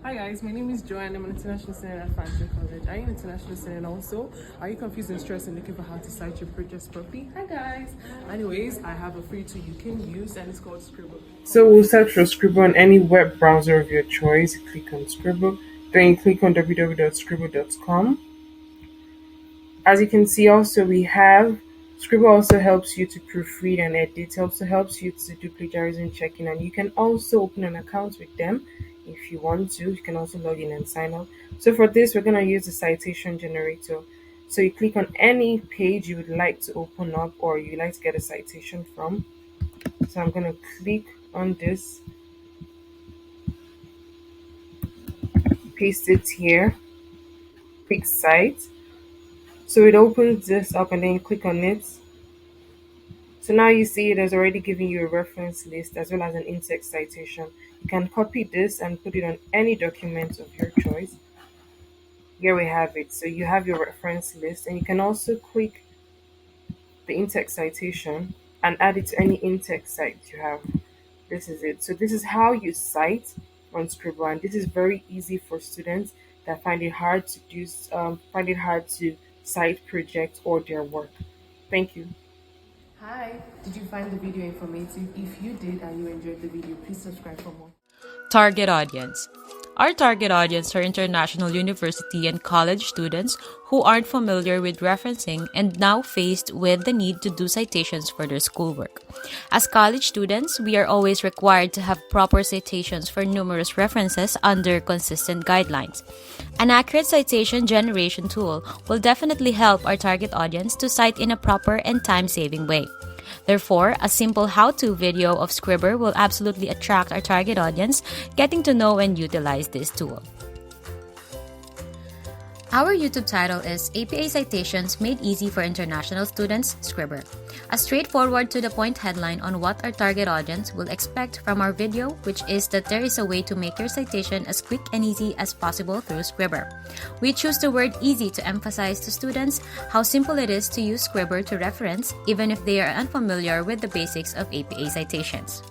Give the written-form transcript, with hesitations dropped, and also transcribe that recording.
Hi guys, my name is Joanne. I'm an international student at Franklin College. Are you an international student also? Are you confused and stressed and looking for how to cite your projects properly? Hi guys. Anyways, I have a free tool you can use and it's called Scribble. So we'll search for Scribble on any web browser of your choice. Click on Scribble, then you click on www.scribble.com. As you can see, also we have Scribble also helps you to proofread and edit, also helps you to do plagiarism checking, and you can also open an account with them if you want to. You can also log in and sign up. So for this, we're going to use the citation generator. So you click on any page you would like to open up or you like to get a citation from. So I'm going to click on this, paste it here, click cite. So it opens this up and then you click on it. So now you see it has already given you a reference list as well as an in-text citation. You can copy this and put it on any document of your choice. Here we have it. So you have your reference list and you can also click the in-text citation and add it to any in-text site you have. This is it. So this is how you cite on Scribble, and this is very easy for students that find it hard to cite projects or their work. Thank you. Hi, did you find the video informative? If you did and you enjoyed the video, please subscribe for more. Target audience. Our target audience are international university and college students who aren't familiar with referencing and now faced with the need to do citations for their schoolwork. As college students, we are always required to have proper citations for numerous references under consistent guidelines. An accurate citation generation tool will definitely help our target audience to cite in a proper and time-saving way. Therefore, a simple how-to video of Scribbr will absolutely attract our target audience, getting to know and utilize this tool. Our YouTube title is APA Citations Made Easy for International Students, Scribbr. A straightforward to-the-point headline on what our target audience will expect from our video, which is that there is a way to make your citation as quick and easy as possible through Scribbr. We choose the word easy to emphasize to students how simple it is to use Scribbr to reference, even if they are unfamiliar with the basics of APA citations.